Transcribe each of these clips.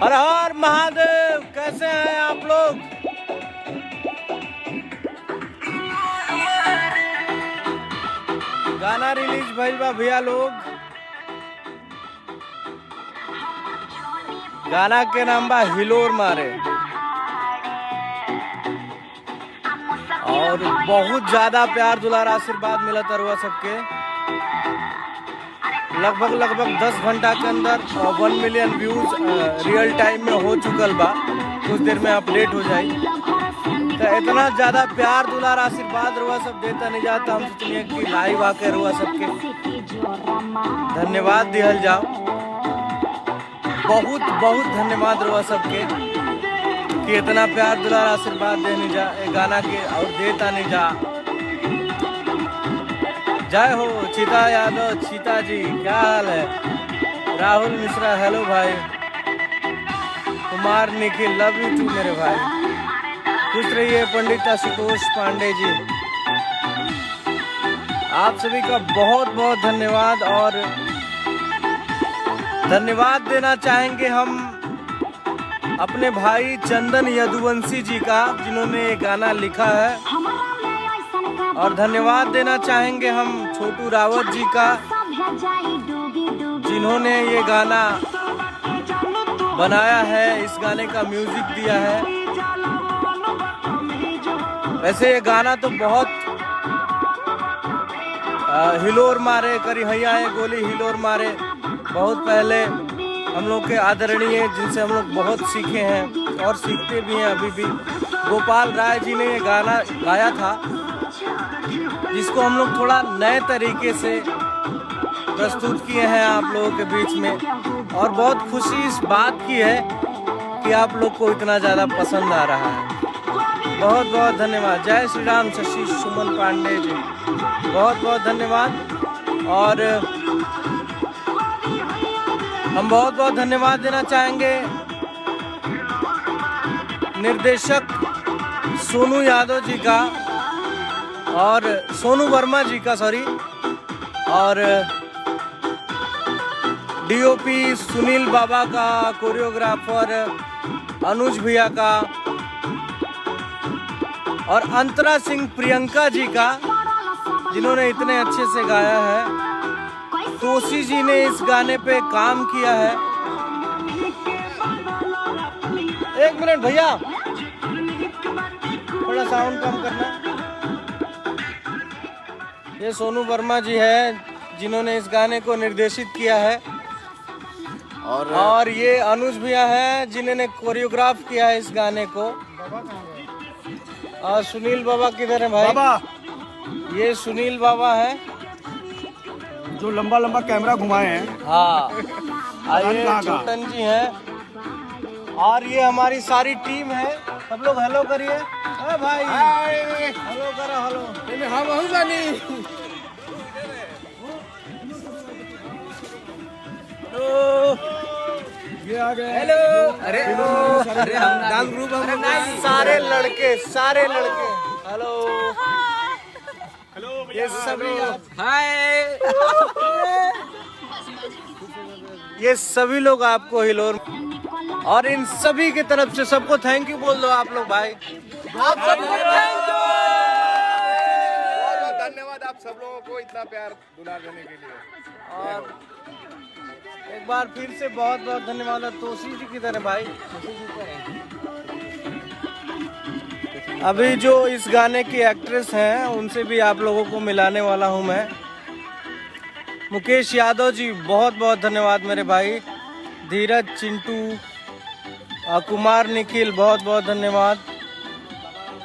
हर हर महादेव। कैसे हैं आप लोग? गाना रिलीज भइल बा भैया लोग। गाना के नाम बा हिलोर मारे और बहुत ज्यादा प्यार दुलार आशीर्वाद मिला तरुआ सबके। लगभग 10 घंटा के अंदर 1 मिलियन व्यूज रियल टाइम में हो चुकल बा। कुछ देर में अपडेट हो जाए। तो इतना ज्यादा प्यार दुलार आशीर्वाद रुआ सब देता नहीं जाता। हम सोचलिए कि लाइव आके रुआ सबके धन्यवाद दिहल जाओ। बहुत बहुत धन्यवाद रुआ सबके कि इतना प्यार दुलार आशीर्वाद देने जा गाना के और देता नहीं जा। जय हो चीता यादव। चीता जी क्या हाल है? राहुल मिश्रा हेलो भाई। Kumar Nikhil love you too मेरे भाई। खुश रहिए। पंडित आशुतोष पांडे जी आप सभी का बहुत बहुत धन्यवाद। और धन्यवाद देना चाहेंगे हम अपने भाई चंदन यदुवंशी जी का जिन्होंने ये गाना लिखा है। और धन्यवाद देना चाहेंगे हम छोटू रावत जी का जिन्होंने ये गाना बनाया है, इस गाने का म्यूजिक दिया है। वैसे ये गाना तो बहुत हिलोर मारे करी हैया है गोली हिलोर मारे बहुत पहले हम लोग के आदरणीय जिनसे हम लोग बहुत सीखे हैं और सीखते भी हैं अभी भी। गोपाल राय जी ने ये गाना गाया था जिसको हम लोग थोड़ा नए तरीके से प्रस्तुत किए हैं आप लोगों के बीच में। और बहुत खुशी इस बात की है कि आप लोग को इतना ज़्यादा पसंद आ रहा है। बहुत बहुत धन्यवाद। जय श्री राम। शशि सुमन पांडे जी बहुत बहुत धन्यवाद। और हम बहुत बहुत धन्यवाद देना चाहेंगे निर्देशक सोनू यादव जी का और सोनू वर्मा जी का सॉरी, और डीओपी सुनील बाबा का, कोरियोग्राफर अनुज भैया का और अंतरा सिंह प्रियंका जी का जिन्होंने इतने अच्छे से गाया है। तोशी जी ने इस गाने पे काम किया है। एक मिनट भैया थोड़ा साउंड कम करना। ये सोनू वर्मा जी है जिन्होंने इस गाने को निर्देशित किया है। और ये अनुज भैया है जिन्होंने कोरियोग्राफ किया है इस गाने को। और सुनील बाबा किधर है भाई? बाबा ये सुनील बाबा है जो लंबा लंबा कैमरा घुमाए हैं। हाँ ये चोटन जी हैं। और ये हमारी सारी टीम है। सब लोग हेलो करिए भाई। हेलो करो हेलो। हम ये आ गए। हेलो। अरे हम डांस ग्रुप हम सारे लड़के हेलो हेलो। ये सभी हाय ये सभी लोग आपको हिलोर और इन सभी की तरफ से सबको थैंक यू बोल दो आप लोग भाई। आप सबको थैंक यू। बहुत धन्यवाद आप सब लोगों को इतना प्यार दुलार देने के लिए। और एक बार फिर से बहुत बहुत धन्यवाद। तोशी जी किधर है भाई? अभी जो इस गाने की एक्ट्रेस हैं उनसे भी आप लोगों को मिलाने वाला हूं मैं। मुकेश यादव जी बहुत बहुत धन्यवाद मेरे भाई। धीरज चिंटू कुमार निखिल बहुत बहुत धन्यवाद।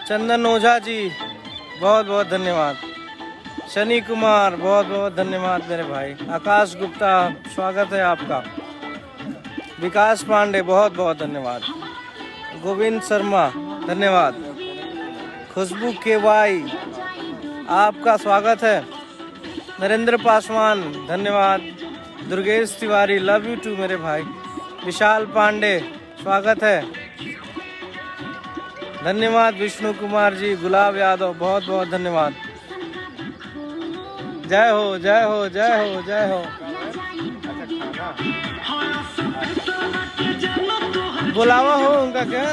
चंदन ओझा जी बहुत बहुत धन्यवाद। शनि कुमार बहुत बहुत धन्यवाद मेरे भाई। आकाश गुप्ता स्वागत है आपका। विकास पांडे बहुत बहुत धन्यवाद। गोविंद शर्मा धन्यवाद। खुशबू केवाई आपका स्वागत है। नरेंद्र पासवान धन्यवाद। Durgesh Tiwari love you too मेरे भाई। विशाल पांडे स्वागत है। धन्यवाद। विष्णु कुमार जी, गुलाब यादव बहुत बहुत धन्यवाद। जय हो जय हो जय हो जय हो। बुलावा हो उनका क्या?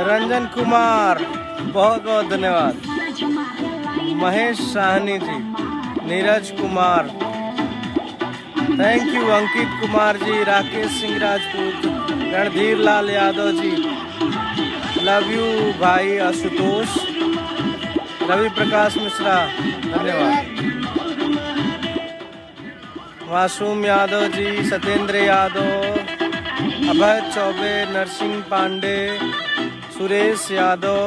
रंजन कुमार बहुत बहुत धन्यवाद। Mahesh Sahani ji, Neeraj Kumar thank you, Ankit Kumar ji, Rakesh Singh Rajput, Randhir Lal Yadav ji love you भाई, आशुतोष, रवि प्रकाश मिश्रा धन्यवाद, मासूम यादव जी, सत्येंद्र यादव, अभय चौबे, नरसिंह पांडे, सुरेश यादव,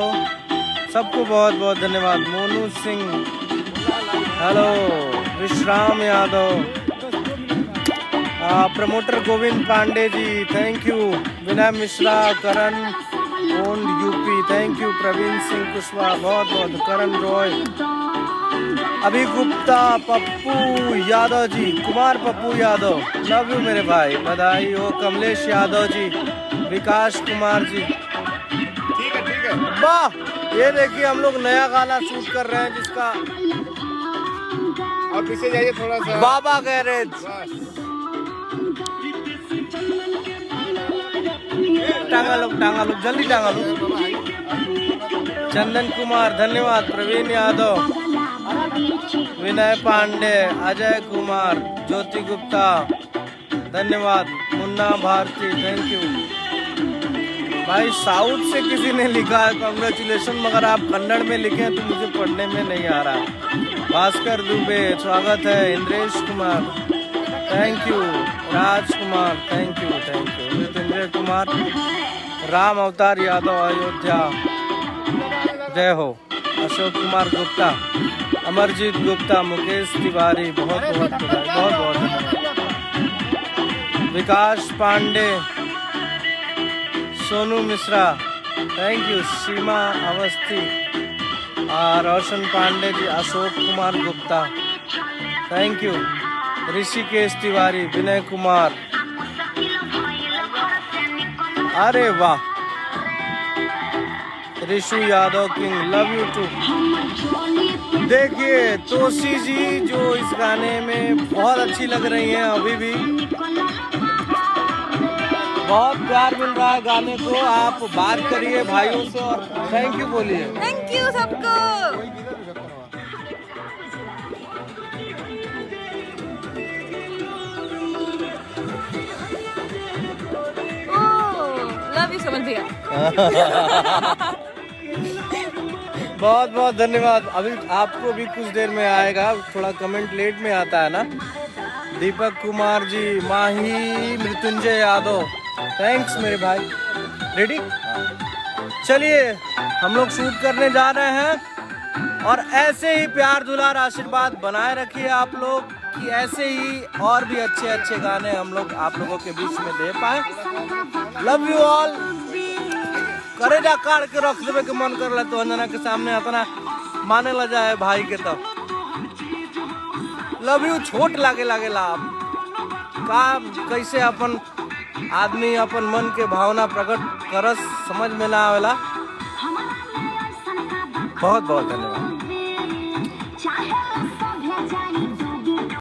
सबको बहुत बहुत धन्यवाद। Monu Singh hello, Vishram Yadav, promoter Govind Pande ji thank you, Vinay Mishra, Karan ओन UP thank you, Praveen Singh Kushwaha बहुत बहुत, करण रॉय, अभी गुप्ता, पप्पू यादव जी, कुमार पप्पू यादव लव यू मेरे भाई, बधाई हो, कमलेश यादव जी, विकास कुमार जी, ठीक है। वाह ये देखिए हम लोग नया गाना शूट कर रहे हैं जिसका और पीछे जाइए थोड़ा सा, बाबा गैरेज, बस। टांगा लोग जल्दी टांगा लो। चंदन कुमार धन्यवाद, प्रवीण यादव, विनय पांडे, अजय कुमार, ज्योति गुप्ता धन्यवाद, मुन्ना भारती थैंक यू। भाई साउथ से किसी ने लिखा है कॉन्ग्रेचुलेशन, मगर आप कन्नड़ में लिखे तो मुझे पढ़ने में नहीं आ रहा। भास्कर दुबे स्वागत है, Indresh Kumar thank you, Rajkumar thank you, Mrityunjay Kumar, Ram अवतार यादव अयोध्या जय हो, अशोक कुमार गुप्ता, अमरजीत गुप्ता, मुकेश तिवारी बहुत बहुत धन्यवाद, Vikas Pandey, Sonu Mishra thank you, Seema Awasthi, Roshan Pandey ji, Ashok Kumar Gupta thank you, Rishikesh Tiwari, Vinay Kumar, अरे वाह, Rishu Yadav king love you too. देखिए तोशी जी जो इस गाने में बहुत अच्छी लग रही हैं, अभी भी बहुत प्यार मिल रहा है गाने को, आप बात करिए भाइयों से और थैंक यू बोलिए। थैंक यू सबको। लव यू समझ गया। बहुत बहुत धन्यवाद। अभी आपको भी कुछ देर में आएगा, थोड़ा कमेंट लेट में आता है ना। दीपक कुमार जी, माही, मृत्युंजय यादव थैंक्स मेरे भाई। रेडी, चलिए हम लोग शूट करने जा रहे हैं और ऐसे ही प्यार दुलार आशीर्वाद बनाए रखिए आप लोग कि ऐसे ही और भी अच्छे अच्छे गाने हम लोग आप लोगों के बीच में दे पाए। Love you all. करेजा काट के रख देवे के मन कर तो अंजना के सामने अपना माने ल जाए भाई के, तब लव यू छोट लागेला आप का कैसे अपन आदमी अपन मन के भावना प्रकट करस समझ में ना आवेला। बहुत बहुत धन्यवाद।